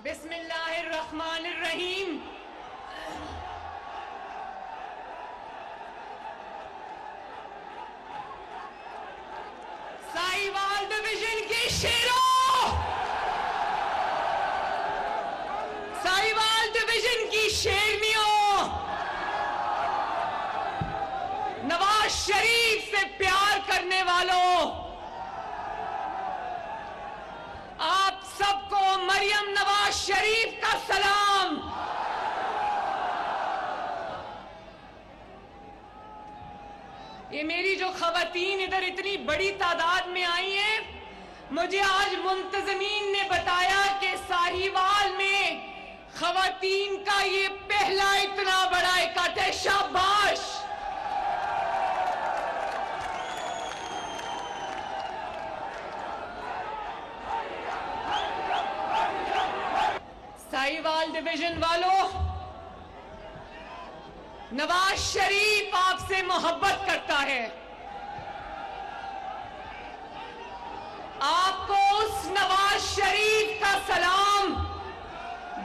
بسم اللہ الرحمن الرحیم. ساہیوال ڈویژن کی شیروں، ساہیوال ڈویژن کی شیرنیوں، نواز شریف سے پیار کرنے والوں، آپ سب کو مریم نواز شریف کا سلام. یہ میری جو خواتین ادھر اتنی بڑی تعداد میں آئی ہیں، مجھے آج منتظمین نے بتایا کہ ساہیوال میں خواتین کا یہ پہلا اتنا بڑا اکٹھ ہے. شاباش. ساہیوال ڈویژن والوں، نواز شریف آپ سے محبت کرتا ہے. آپ کو اس نواز شریف کا سلام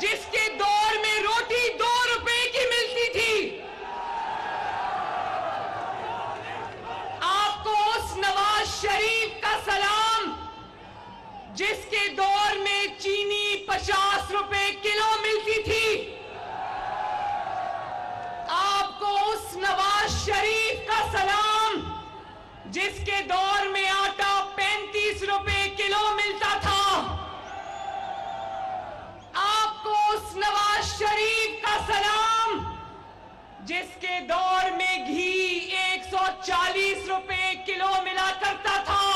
جس کے دور میں روٹی 2 روپے کی ملتی تھی، آپ کو اس نواز شریف کا سلام جس کے دور میں چینی 50 روپے کلو ملتی تھی، آپ کو اس نواز شریف کا سلام جس کے دور میں آٹا 35 روپے کلو ملتا تھا، آپ کو اس نواز شریف کا سلام جس کے دور میں گھی 140 روپے کلو ملا کرتا تھا،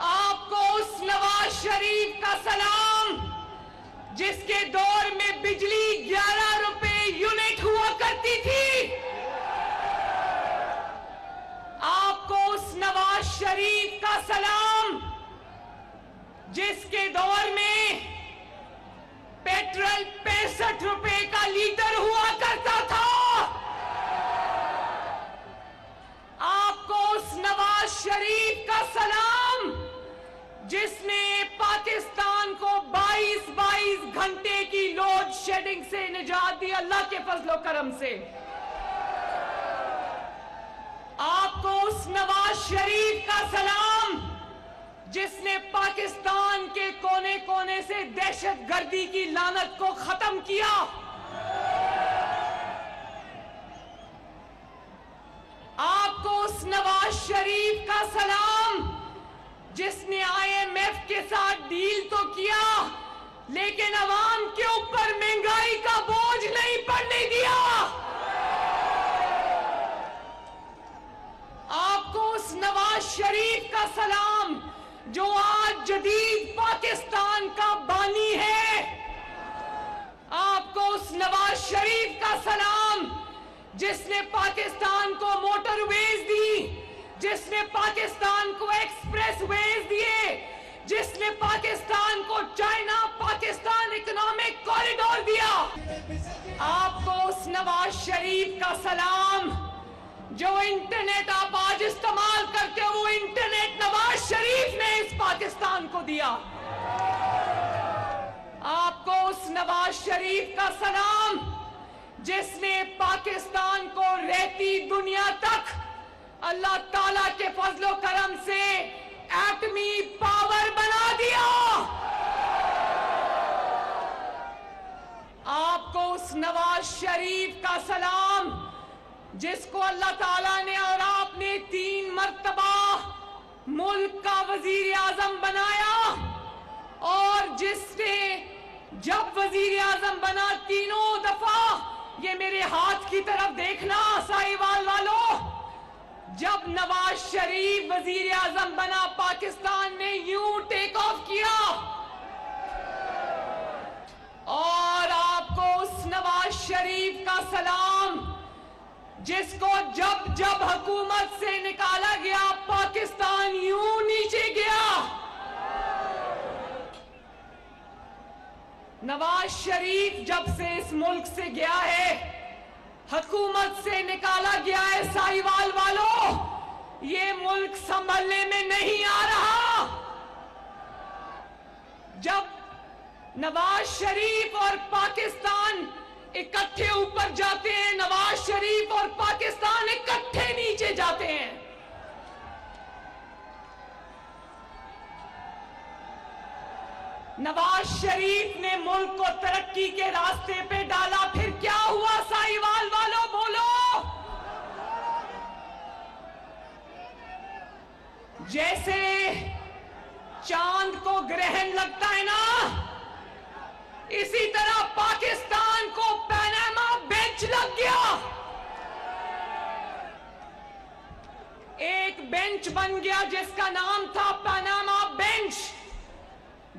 آپ کو اس نواز شریف کا سلام جس کے دور میں بجلی 11 روپے یونٹ ہوا کرتی تھی، آپ کو اس نواز شریف کا سلام جس کے دور میں پیٹرول 65 روپے کا لیٹر ہوا کرتا تھا، آپ کو اس نواز شریف کا سلام جس نے پاکستان کو 22 گھنٹے کی لوڈ شیڈنگ سے نجات دی اللہ کے فضل و کرم سے، آپ کو اس نواز شریف کا سلام جس نے پاکستان کے کونے کونے سے دہشت گردی کی لعنت کو ختم کیا، آپ کو اس نواز شریف کا سلام جس نے IMF کے ساتھ ڈیل تو کیا لیکن عوام کے اوپر مہنگائی کا بوجھ نہیں پڑنے دیا، آپ کو اس نواز شریف کا سلام جو آج جدید پاکستان کا بانی ہے، آپ کو اس نواز شریف کا سلام جس نے پاکستان کو موٹر ویز دی، جس نے پاکستان کو ایکسپریس ویز دیے، جس نے پاکستان کو چائنا پاکستان اکنامک کوریڈور دیا، آپ کو اس نواز شریف کا سلام جو انٹرنیٹ آپ آج استعمال کرتے ہو وہ انٹرنیٹ نواز شریف نے اس پاکستان کو دیا، آپ کو اس نواز شریف کا سلام جس نے پاکستان کو رہتی دنیا تک اللہ تعالیٰ کے فضل و کرم سے ایٹمی پاور بنا دیا، آپ کو اس نواز شریف کا سلام جس کو اللہ تعالیٰ نے اور آپ نے 3 مرتبہ ملک کا وزیر اعظم بنایا، اور جس نے جب وزیر اعظم بنا 3 دفعہ، یہ میرے ہاتھ کی طرف دیکھنا ساہیوال والوں، جب نواز شریف وزیر اعظم بنا پاکستان نے یوں ٹیک آف کیا، اور آپ کو اس نواز شریف کا سلام جس کو جب جب حکومت سے نکالا گیا پاکستان یوں نیچے گیا، نواز شریف جب سے اس ملک سے گیا ہے، حکومت سے نکالا گیا ہے، ساہیوال والوں یہ ملک سنبھلنے میں نہیں آ رہا. جب نواز شریف اور پاکستان اکٹھے اوپر جاتے ہیں، نواز شریف اور پاکستان اکٹھے نیچے جاتے ہیں۔ نواز شریف نے ملک کو ترقی کے راستے پہ ڈالا، پھر کیا ہوا سائیوال والوں بولو؟ جیسے چاند کو گرہن لگتا ہے نا، اسی طرح پاکستان کو پاناما بینچ لگ گیا۔ ایک بینچ بن گیا جس کا نام تھا پاناما بینچ،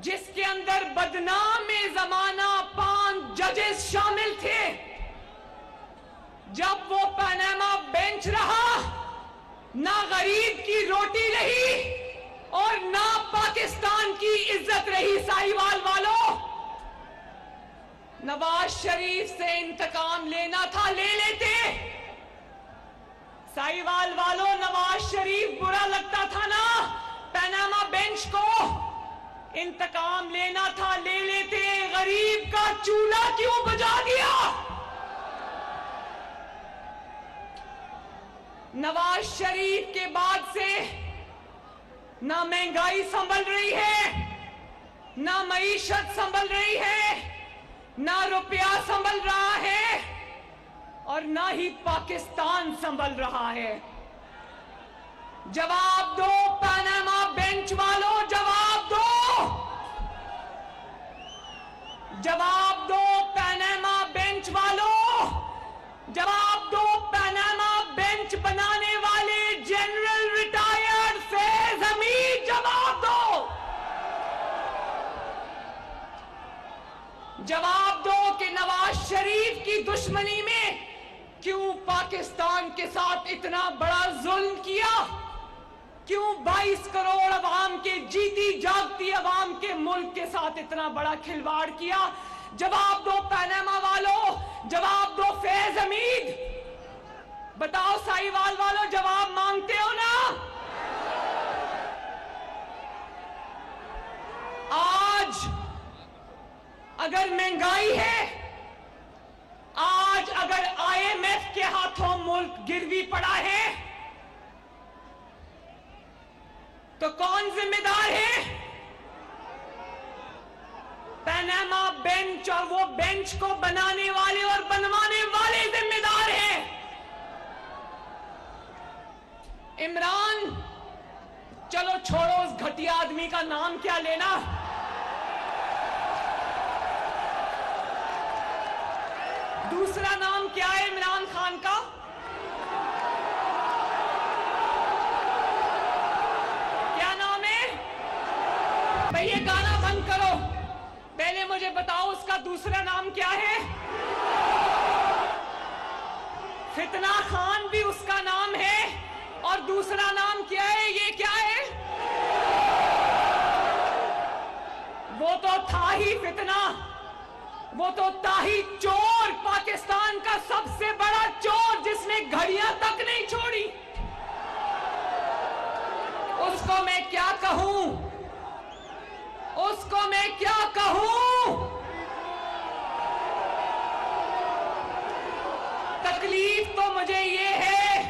جس کے اندر بدنام زمانہ 5 ججز شامل تھے۔ جب وہ پاناما بینچ رہا، نہ غریب کی روٹی رہی اور نہ پاکستان کی عزت رہی۔ سائیوال والوں، نواز شریف سے انتقام لینا تھا، لے لیتے۔ سائیوال والوں، نواز شریف برا لگتا تھا نا پاناما بینچ کو، انتقام لینا تھا، لے لیتے۔ غریب کا چولہا کیوں بجا دیا؟ نواز شریف کے بعد سے نہ مہنگائی سنبھل رہی ہے، نہ معیشت سنبھل رہی ہے، نہ روپیہ سنبھل رہا ہے، اور نہ ہی پاکستان سنبھل رہا ہے۔ جواب دو پاناما بینچ والوں، جواب دو، جواب دو پاناما بینچ والوں، جواب دو پاناما بینچ بنانے والے جنرل ریٹائرڈ فیض حمید، جواب دو، جواب دو کہ نواز شریف کی دشمنی میں کیوں پاکستان کے ساتھ اتنا بڑا ظلم کیا؟ کیوں 22 کروڑ عوام کے، جیتی جاگتی عوام کے ملک کے ساتھ اتنا بڑا کھلواڑ کیا؟ جواب دو پاناما والوں، جواب دو فیض حمید۔ بتاؤ سائیوال والوں، جواب مانگتے ہو نا؟ آج اگر مہنگائی ہے، آج اگر IMF کے ہاتھوں ملک گروی پڑا ہے، تو کون ذمہ دار ہے؟ پاناما بینچ اور وہ بینچ کو بنانے والے اور بنوانے والے ذمہ دار ہیں۔ عمران، چلو چھوڑو اس گھٹیا آدمی کا نام کیا لینا، دوسرا نام کیا ہے عمران خان کا؟ کیا نام ہے؟ بھئی یہ گانا بند کرو، پہلے مجھے بتاؤ اس کا دوسرا نام کیا ہے؟ فتنہ خان بھی اس کا نام ہے، اور دوسرا نام کیا ہے؟ یہ کیا ہے؟ وہ تو تھا ہی فتنہ، وہ تو تھا ہی چور، پاکستان کا سب سے بڑا چور جس نے گھڑیاں تک نہیں چھوڑی۔ اس کو میں کیا کہوں؟ اس کو میں کیا کہوں؟ تکلیف تو مجھے یہ ہے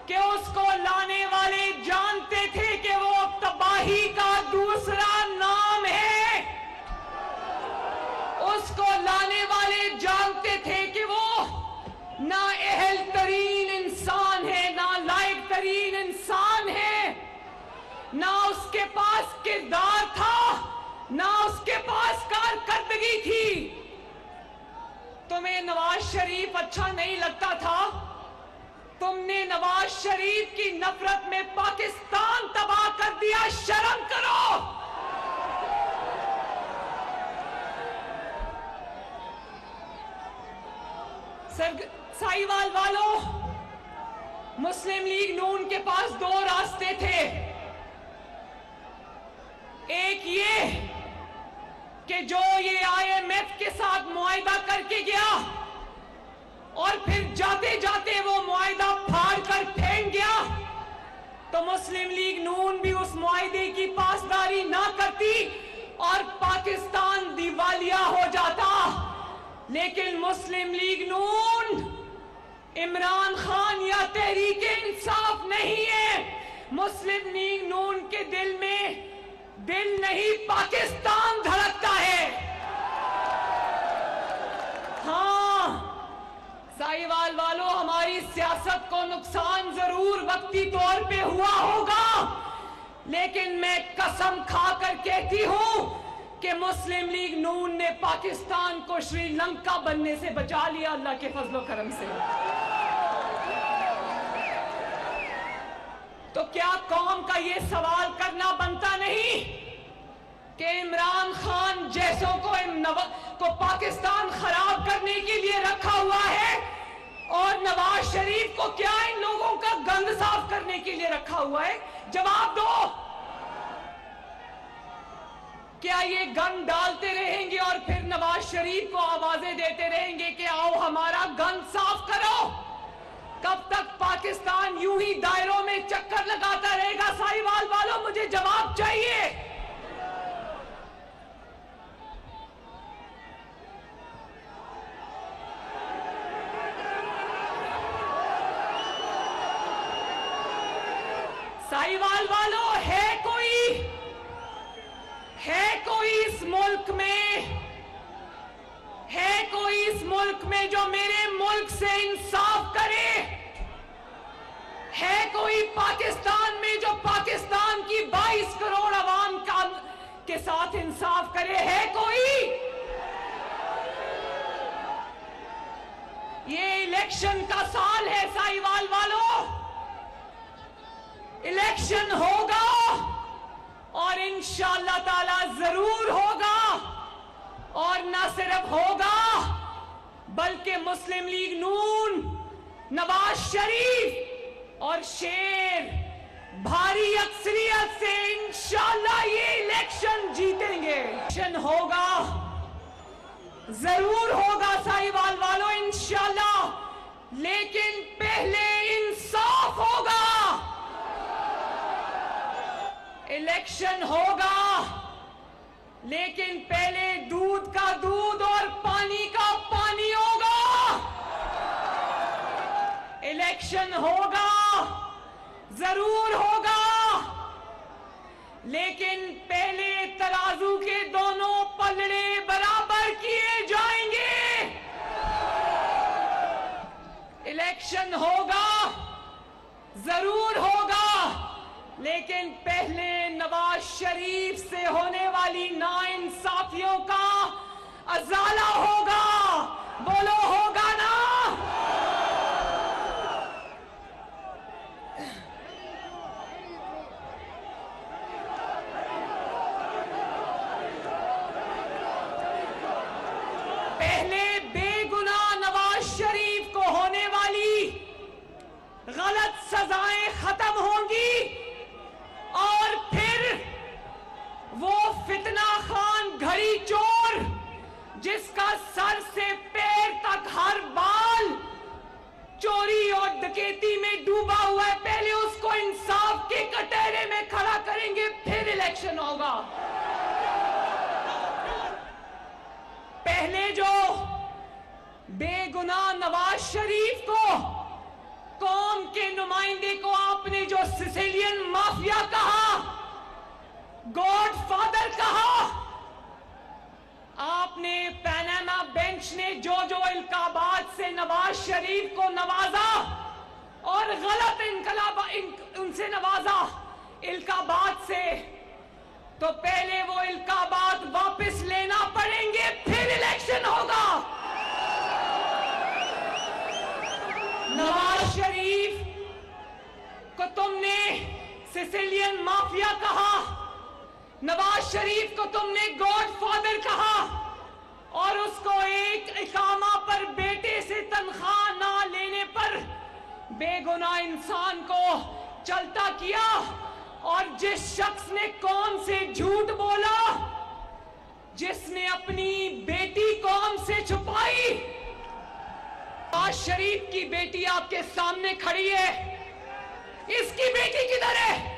کہ اس کو لانے والے جانتے تھے کہ وہ تباہی کا دوسرا نام ہے۔ اس کو لانے والے جانتے تھے کہ وہ نہ اہل ترین انسان ہے، نہ لائق ترین انسان ہے، نہ اس کے پاس کردار تھا، نہ اس کے پاس کارکردگی تھی۔ تمہیں نواز شریف اچھا نہیں لگتا تھا؟ تم نے نواز شریف کی نفرت میں پاکستان تباہ کر دیا، شرم کرو۔ سائیوال والوں، مسلم لیگ نون کے پاس 2 راستے تھے۔ ایک یہ کہ جو یہ IMF کے ساتھ معاہدہ کر کے گیا اور پھر جاتے جاتے وہ معاہدہ پھاڑ کر پھینک گیا، تو مسلم لیگ نون بھی اس معاہدے کی پاسداری نہ کرتی اور پاکستان لیکن مسلم لیگ نون عمران خان یا تحریک انصاف نہیں ہے. مسلم لیگ نون کے دل میں دل نہیں پاکستان دھڑکتا ہے. ہاں سائیوال والوں، ہماری سیاست کو نقصان ضرور وقتی طور پہ ہوا ہوگا، لیکن میں قسم کھا کر کہتی ہوں کہ مسلم لیگ نون نے پاکستان کو شری لنکا بننے سے بچا لیا اللہ کے فضل و کرم سے. تو کیا قوم کا یہ سوال کرنا بنتا نہیں کہ عمران خان جیسوں کو پاکستان خراب کرنے کے لیے رکھا ہوا ہے، اور نواز شریف کو کیا ان لوگوں کا گند صاف کرنے کے لیے رکھا ہوا ہے؟ جواب دو. کیا یہ گند ڈالتے رہیں گے اور پھر نواز شریف کو آوازیں دیتے رہیں گے کہ آؤ ہمارا گند صاف کرو؟ کب تک پاکستان یوں ہی دائروں میں چکر لگاتا رہے گا؟ سائیوال والوں، مجھے جواب چاہیے. سائیوال والوں، ہے کوئی اس ملک میں جو میرے ملک سے انصاف کرے؟ ہے کوئی پاکستان میں جو پاکستان کی 22 کروڑ عوام کے ساتھ انصاف کرے؟ ہے کوئی؟ یہ الیکشن کا سال ہے سائیوال والوں. الیکشن ہوگا اور انشاءاللہ تعالی ضرور ہوگا، اور نہ صرف ہوگا بلکہ مسلم لیگ نون، نواز شریف اور شیر بھاری اکثریت سے انشاءاللہ یہ الیکشن جیتیں گے. الیکشن ہوگا، ضرور ہوگا سائیوال والوں انشاءاللہ، لیکن پہلے انصاف ہوگا. الیکشن ہوگا لیکن پہلے دودھ کا دودھ اور پانی کا پانی ہوگا. الیکشن ہوگا، ضرور ہوگا، لیکن پہلے ترازو کے دونوں پلڑے برابر کیے جائیں گے. الیکشن ہوگا، ضرور ہوگا، لیکن پہلے نواز شریف سے ہونے والی ناانصافیوں کا ازالہ ہوگا. بولو ہوگا نا؟ پہلے بے گناہ نواز شریف کو ہونے والی غلط سزائیں ختم ہوں گی، اور پھر وہ فتنہ خان گھڑی چور جس کا سر سے پیر تک ہر بال چوری اور ڈکیتی میں ڈوبا ہوا ہے، پہلے اس کو انصاف کے کٹہرے میں کھڑا کریں گے، پھر الیکشن ہوگا. پہلے جو بے گناہ نواز شریف کو، قوم کے نمائندے کو آپ نے جو سیسیلین مافیا کہا، گاڈ فادر کہا، آپ نے پیناما بینچ نے جو القابات سے نواز شریف کو نوازا اور غلط ان سے نوازا القابات سے، تو پہلے وہ القابات واپس لینا پڑیں گے، پھر الیکشن ہوگا. نواز شریف کو تم نے سیسیلین مافیا کہا، نواز شریف کو تم نے گاڈ فادر کہا، اور اس کو ایک اقامہ پر بیٹے سے تنخواہ نہ لینے پر بے گناہ انسان کو چلتا کیا. اور جس شخص نے قوم سے جھوٹ بولا، جس نے اپنی بیٹی قوم سے چھپائی، نواز شریف کی بیٹی آپ کے سامنے کھڑی ہے، اس کی بیٹی کدھر ہے؟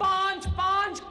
5-5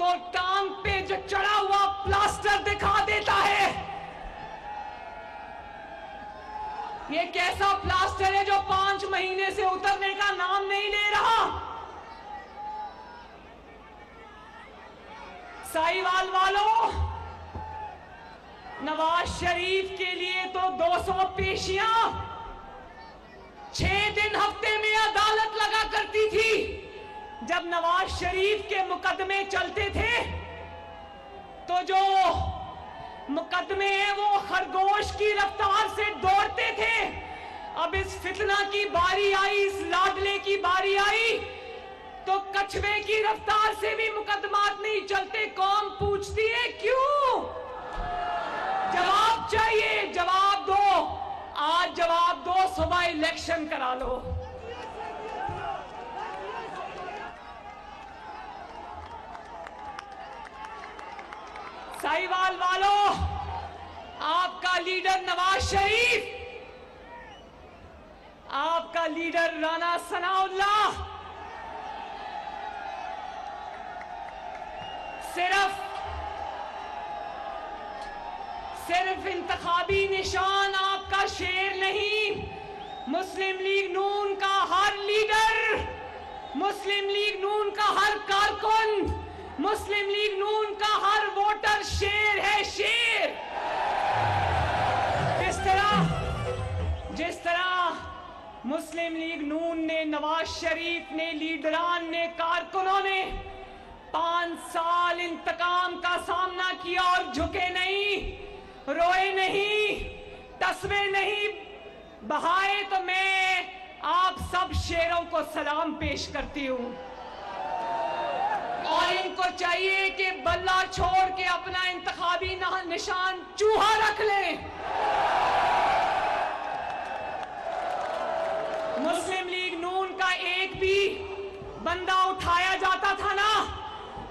تو ٹانگ پہ جو چڑھا ہوا پلاسٹر دکھا دیتا ہے. یہ کیسا پلاسٹر ہے جو 5 مہینے سے اترنے کا نام نہیں لے رہا؟ سائیوال والوں، نواز شریف کے لیے تو 200 پیشیاں 6 دن ہفتے میں عدالت لگا کرتی تھی. جب نواز شریف کے مقدمے چلتے تھے تو جو مقدمے ہیں وہ خرگوش کی رفتار سے دوڑتے تھے. اب اس فتنہ کی باری آئی، اس لاڈلے کی باری آئی تو کچھوے کی رفتار سے بھی مقدمات نہیں چلتے. قوم پوچھتی ہے کیوں؟ جواب چاہیے، جواب دو. آج جواب دو، صبح الیکشن کرا لو. سائیوال والوں، آپ کا لیڈر نواز شریف، آپ کا لیڈر رانا ثناء اللہ صرف انتخابی نشان آپ کا شیر نہیں. مسلم لیگ نون کا ہر لیڈر، مسلم لیگ نون کا ہر کارکن، مسلم لیگ نون کا ہر ووٹر شیر ہے، شیر. جس طرح مسلم لیگ نون نے، نواز شریف نے، لیڈران نے، کارکنوں نے 5 سال انتقام کا سامنا کیا اور جھکے نہیں، روئے نہیں، تصوے نہیں بہائے، تو میں آپ سب شیروں کو سلام پیش کرتی ہوں. اور ان کو چاہیے کہ بلہ چھوڑ کے اپنا انتخابی نشان چوہا رکھ لیں. مسلم لیگ نون کا ایک بھی بندہ اٹھایا جاتا تھا نا،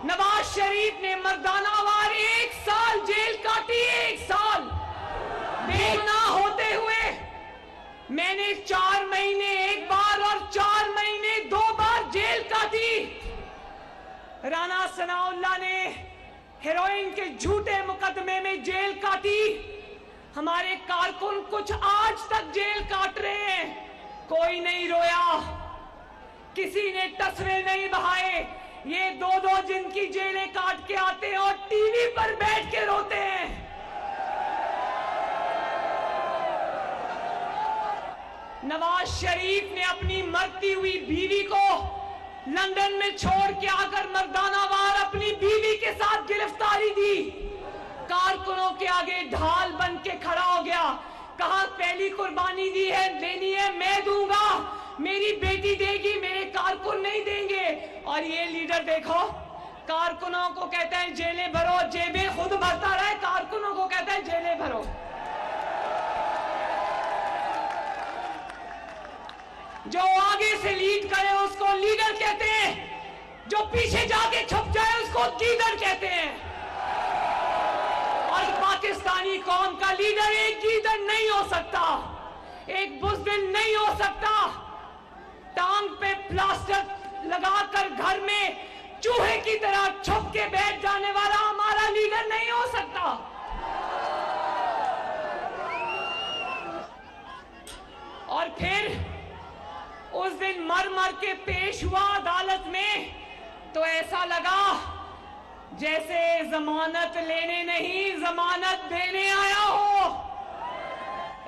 نواز شریف نے مردانہ وار 1 سال جیل کاٹی، 1 سال بے گناہ ہوتے ہوئے. میں نے 4 مہینے 1 بار اور 4 مہینے 2 بار جیل کاٹی. رانا ثناء اللہ نے ہیروئن کے جھوٹے مقدمے میں جیل کاٹی. ہمارے کارکن کچھ آج تک جیل کاٹ رہے ہیں. کوئی نہیں رویا، کسی نے تصویر نہیں بہائے. یہ 2 دن کی جیلیں کاٹ کے آتے ہیں اور ٹی وی پر بیٹھ کے روتے ہیں. نواز شریف نے اپنی مرتی ہوئی بیوی کو لندن میں چھوڑ کے آ کر مردانہ وار اپنی بیوی کے ساتھ گرفتاری دی. کارکنوں کے آگے ڈھال بن کے کھڑا ہو گیا، کہا پہلی قربانی دی ہے، دینی ہے میں دوں گا، میری بیٹی دے گی، میرے کارکن نہیں دیں گے. اور یہ لیڈر دیکھو، کارکنوں کو کہتا ہے جیلیں بھرو، جیبیں خود بھرتا رہے، کارکنوں کو کہتا ہے جیلیں بھرو. جو آگے سے لیڈ کرے اس کو لیڈر کہتے ہیں، جو پیچھے جا کے چھپ جائے اس کو لیڈر کہتے ہیں. اور پاکستانی قوم کا لیڈر ایک لیڈر نہیں ہو سکتا، ایک بزدل نہیں ہو سکتا. ٹانگ پہ پلاسٹر لگا کر گھر میں چوہے کی طرح چھپ کے بیٹھ جانے والا ہمارا لیڈر نہیں ہو سکتا. اور پھر اس دن مر کے پیش ہوا عدالت میں تو ایسا لگا جیسے ضمانت لینے نہیں ضمانت دینے آیا ہو.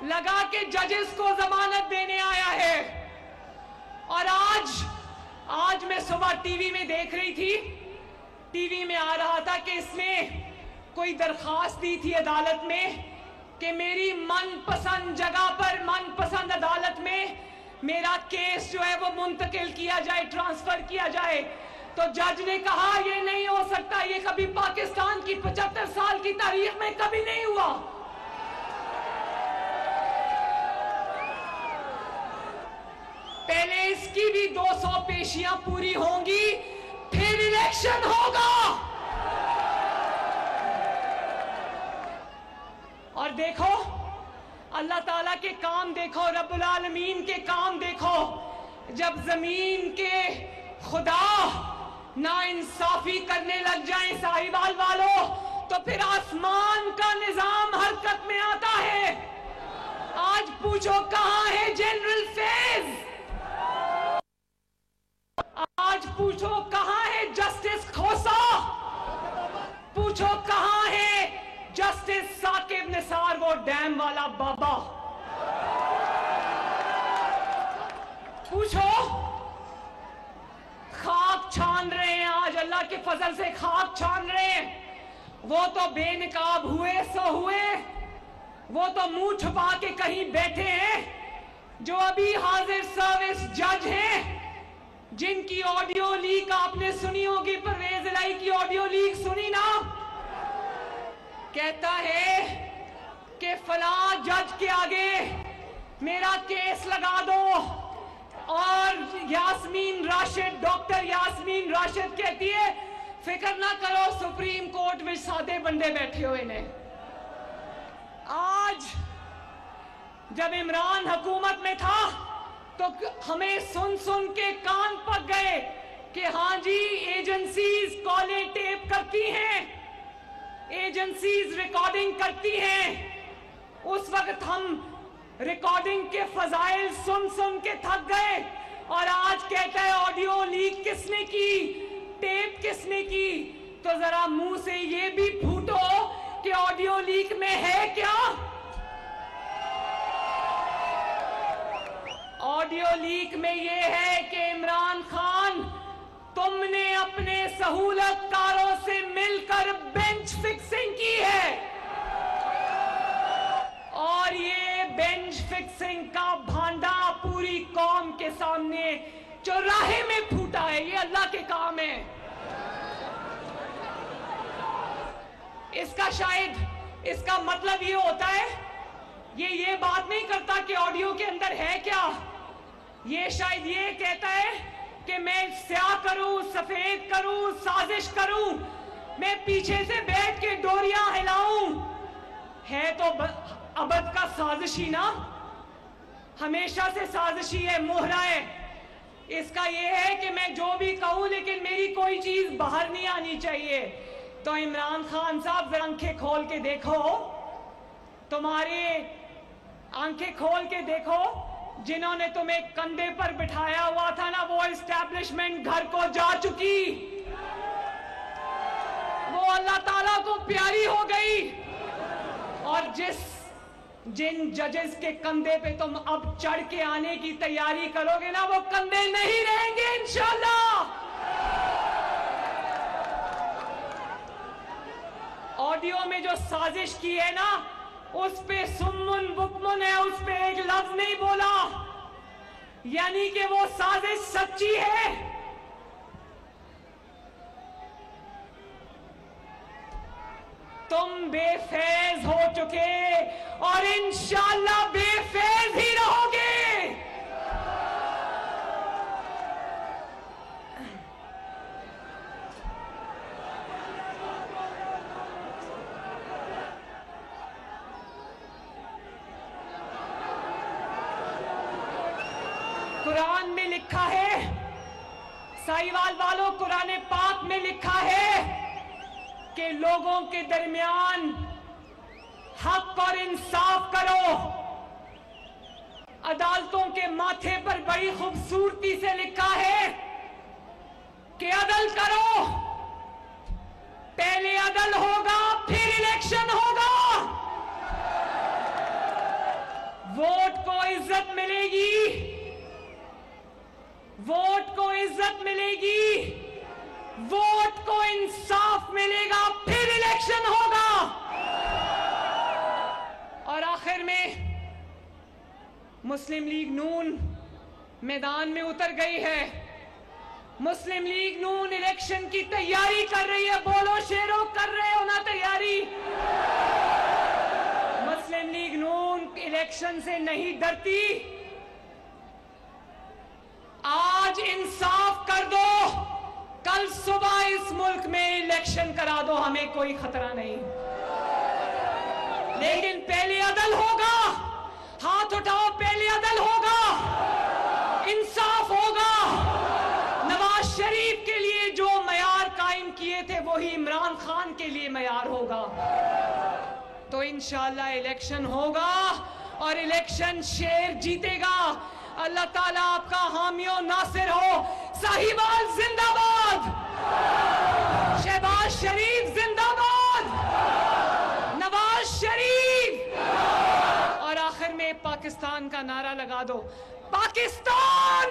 لگا کہ ججز کو ضمانت دینے آیا ہے. اور آج میں صبح ٹی وی میں دیکھ رہی تھی، ٹی وی میں آ رہا تھا کہ اس نے کوئی درخواست دی تھی عدالت میں کہ میری من پسند جگہ پر، من پسند عدالت میں میرا کیس جو ہے وہ منتقل کیا جائے، ٹرانسفر کیا جائے. تو جج نے کہا یہ نہیں ہو سکتا، یہ کبھی پاکستان کی 75 سال کی تاریخ میں کبھی نہیں ہوا. پہلے اس کی بھی 200 پیشیاں پوری ہوں گی، پھر الیکشن ہوگا. اور دیکھو اللہ تعالیٰ کے کام دیکھو، رب العالمین کے کام دیکھو. جب زمین کے خدا نا انصافی کرنے لگ جائیں ساہیوال والوں تو پھر آسمان کا نظام حرکت میں آتا ہے. آج پوچھو کہاں ہے جنرل فیض؟ آج پوچھو کہاں ہے جسٹس کھوسا؟ پوچھو کہاں ہے جسٹس ثاقب نثار وہ ڈیم والا بابا؟ پوچھو. خاک چھان رہے ہیں آج، اللہ کے فضل سے خاک چھان رہے ہیں. وہ تو بے نقاب ہوئے سو ہوئے، وہ تو منہ چھپا کے کہیں بیٹھے ہیں. جو ابھی حاضر سروس جج ہیں جن کی آڈیو لیک آپ نے سنی ہوگی، پرویز الہی کی آڈیو لیک سنی نا؟ کہتا ہے کہ فلاں جج کے آگے میرا کیس لگا دو، اور یاسمین راشد، ڈاکٹر یاسمین راشد کہتی ہے فکر نہ کرو سپریم کورٹ میں سادے بندے بیٹھے ہوئے نے. آج جب عمران حکومت میں تھا تو ہمیں سن سن کے کان پک گئے کہ ہاں جی ایجنسیز کالیں ٹیپ کرتی ہیں، ایجنسیز ریکارڈنگ کرتی ہیں. اس وقت ہم ریکارڈنگ کے فضائل سن سن کے تھک گئے، اور آج کہتا ہے آڈیو لیک کس نے کی، ٹیپ کس نے کی. تو ذرا منہ سے یہ بھی پھوٹو کہ آڈیو لیک میں ہے کیا؟ آڈیو لیک میں یہ ہے کہ عمران خان تم نے اپنے سہولت کاروں سے مل کر بینچ فکسنگ کی ہے، اور یہ بینچ فکسنگ کا بھانڈا پوری قوم کے سامنے چوراہے میں پھوٹا ہے. یہ اللہ کے کام ہے. اس کا شاید اس کا مطلب یہ ہوتا ہے، یہ بات نہیں کرتا کہ آڈیو کے اندر ہے کیا. یہ شاید یہ کہتا ہے کہ میں سیاہ کروں، سفید کروں، سازش کروں، میں پیچھے سے بیٹھ کے ڈوریاں ہلاؤں. ہے تو ابد کا سازشی نا، ہمیشہ سے سازشی ہے، مہرہ ہے. اس کا یہ ہے کہ میں جو بھی کہوں لیکن میری کوئی چیز باہر نہیں آنی چاہیے. تو عمران خان صاحب ذرا آنکھیں کھول کے دیکھو، تمہاری آنکھیں کھول کے دیکھو. جنہوں نے تمہیں کندھے پر بٹھایا ہوا تھا نا، وہ اسٹیبلشمنٹ گھر کو جا چکی، وہ اللہ تعالیٰ کو پیاری ہو گئی. اور جن ججز کے کندھے پہ تم اب چڑھ کے آنے کی تیاری کرو گے نا، وہ کندھے نہیں رہیں گے انشاءاللہ. آڈیو میں جو سازش کی ہے نا، اس پہ سمن بکمن ہے، اس پہ ایک لفظ نہیں بولا، یعنی کہ وہ سازش سچی ہے. تم بے فیض ہو چکے اور انشاءاللہ بے فیض ہی رہو گے. قرآن میں لکھا ہے، ساہیوال والوں، قرآن پاک میں لکھا ہے کہ لوگوں کے درمیان حق اور انصاف کرو. عدالتوں کے ماتھے پر بڑی خوبصورتی سے لکھا ہے کہ عدل کرو. پہلے عدل ہوگا پھر الیکشن ہوگا. ووٹ کو عزت ملے گی، ووٹ کو عزت ملے گی، ووٹ کو انصاف ملے گا، پھر الیکشن ہوگا. اور آخر میں مسلم لیگ نون میدان میں اتر گئی ہے. مسلم لیگ نون الیکشن کی تیاری کر رہی ہے. بولو شیرو، کر رہے ہو نا تیاری؟ مسلم لیگ نون الیکشن سے نہیں ڈرتی. آج انصاف کر دو، کل صبح اس ملک میں الیکشن کرا دو، ہمیں کوئی خطرہ نہیں. لیکن پہلے عدل ہوگا. ہاتھ اٹھاؤ، پہلے عدل ہوگا، انصاف ہوگا. نواز شریف کے لیے جو عمران خان کے لیے معیار ہوگا. تو انشاءاللہ الیکشن ہوگا اور الیکشن شیر جیتے گا. اللہ تعالیٰ آپ کا حامی و ناصر ہو. صاحبال زندہ باد, شہباز شریف زندہ باد, نواز شریف. اور آخر میں پاکستان کا نعرہ لگا دو. پاکستان